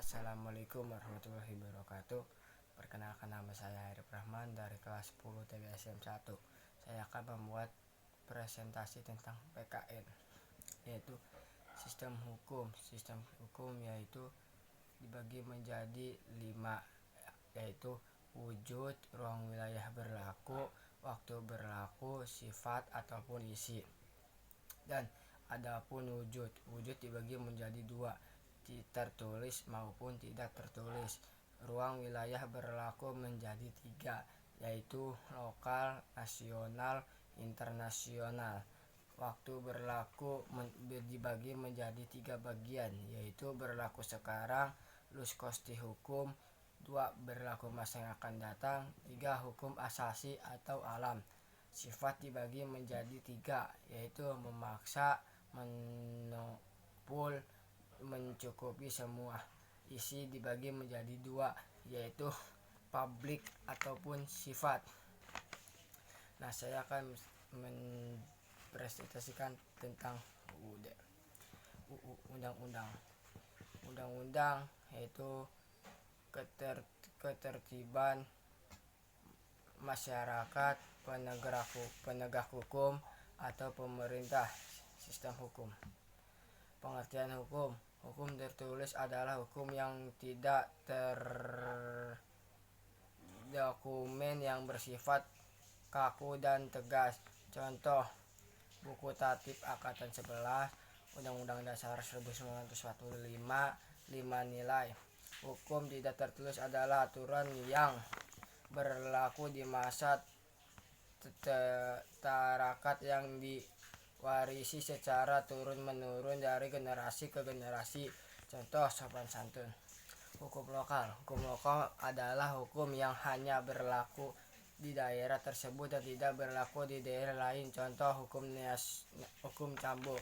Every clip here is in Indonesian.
Assalamualaikum warahmatullahi wabarakatuh. Perkenalkan, nama saya Arif Rahman dari kelas 10 TGSM 1. Saya akan membuat presentasi tentang PKN, yaitu sistem hukum. Sistem hukum yaitu dibagi menjadi 5, yaitu wujud, ruang wilayah berlaku, waktu berlaku, sifat ataupun isi. Dan adapun wujud dibagi menjadi 2, tertulis maupun tidak tertulis. Ruang wilayah berlaku menjadi 3, yaitu lokal, nasional, internasional. Waktu berlaku dibagi menjadi 3 bagian, yaitu berlaku sekarang, lus kosti hukum, 2 berlaku masa yang akan datang, 3 hukum asasi atau alam. Sifat dibagi menjadi 3, yaitu memaksa, menopul, mencukupi semua. Isi dibagi menjadi 2, yaitu publik ataupun sifat. Nah, saya akan mempresentasikan tentang undang-undang, yaitu ketertiban masyarakat, penegak hukum atau pemerintah. Sistem hukum. Pengertian hukum. Hukum tertulis adalah hukum yang tidak terdokumen yang bersifat kaku dan tegas. Contoh: buku tatip angkatan 11, Undang-Undang Dasar 1945, 5 nilai. Hukum tidak tertulis adalah aturan yang berlaku di masa tarakat yang diwarisi secara turun-menurun dari generasi ke generasi. Contoh: sopan santun. Hukum lokal. Hukum lokal adalah hukum yang hanya berlaku di daerah tersebut dan tidak berlaku di daerah lain. Contoh: hukum cambuk.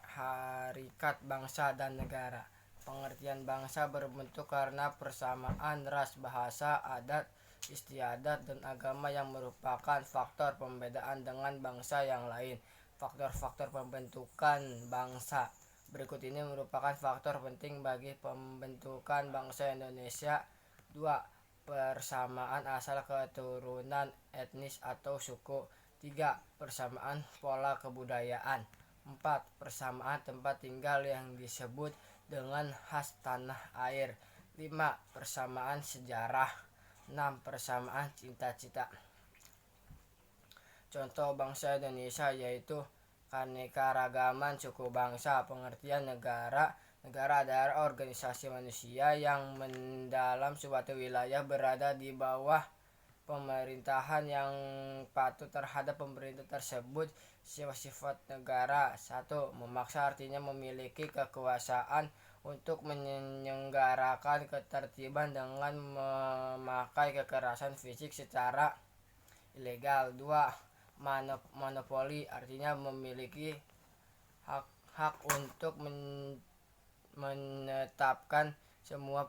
Hakikat bangsa dan negara. Pengertian bangsa berbentuk karena persamaan ras, bahasa, adat, istiadat, dan agama yang merupakan faktor pembedaan dengan bangsa yang lain. Faktor-faktor pembentukan bangsa berikut ini merupakan faktor penting bagi pembentukan bangsa Indonesia. 2. Persamaan asal keturunan, etnis atau suku. 3. Persamaan pola kebudayaan. 4. Persamaan tempat tinggal yang disebut dengan khas tanah air. 5. Persamaan sejarah. 6. Persamaan cita-cita. Contoh bangsa Indonesia yaitu keanekaragaman suku bangsa. Pengertian negara. Negara adalah organisasi manusia yang dalam suatu wilayah berada di bawah pemerintahan yang patuh terhadap pemerintah tersebut. Sifat negara. 1. Memaksa artinya memiliki kekuasaan untuk menyelenggarakan ketertiban dengan memakai kekerasan fisik secara ilegal. 2. Monopoli artinya memiliki hak untuk menetapkan semua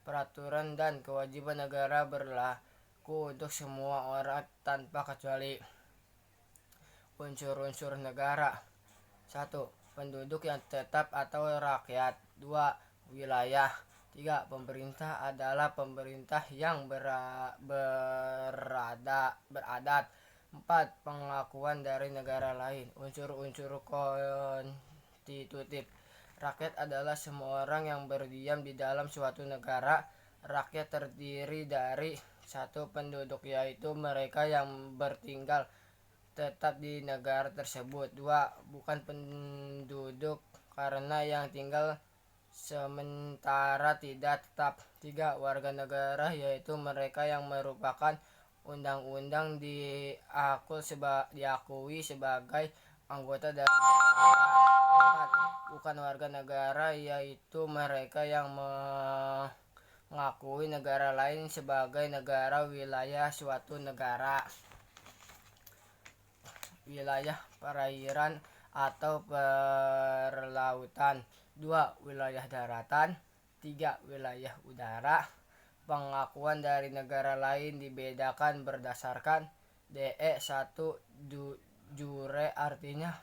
peraturan dan kewajiban negara berlaku untuk semua orang tanpa kecuali. Unsur-unsur negara. 1. Penduduk yang tetap atau rakyat. 2. Wilayah. 3. Pemerintah adalah pemerintah yang beradat. 4. Pengakuan dari negara lain. Unsur-unsur konstitutif. Rakyat adalah semua orang yang berdiam di dalam suatu negara. Rakyat terdiri dari 1. Penduduk, yaitu mereka yang bertinggal tetap di negara tersebut. 2. Bukan penduduk karena yang tinggal sementara tidak tetap. 3. Warga negara, yaitu mereka yang merupakan undang-undang diakui sebagai anggota dari negara. 4. Bukan warga negara, yaitu mereka yang mengakui negara lain sebagai negara wilayah suatu negara. Wilayah perairan atau perlautan. 2. Wilayah daratan. 3. Wilayah udara. Pengakuan dari negara lain dibedakan berdasarkan DE 1 jure artinya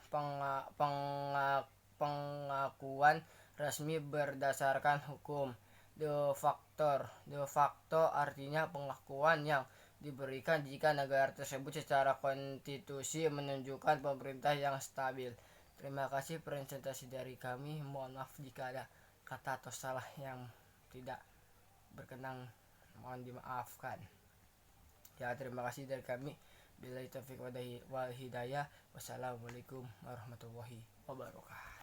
pengakuan resmi berdasarkan hukum. De facto artinya pengakuan yang diberikan jika negara tersebut secara konstitusi menunjukkan pemerintah yang stabil. Terima kasih presentasi dari kami. Mohon maaf jika ada kata atau salah yang tidak berkenan, mohon dimaafkan. Ya, terima kasih dari kami. Billahi taufiq wal hidayah. Wassalamualaikum warahmatullahi wabarakatuh.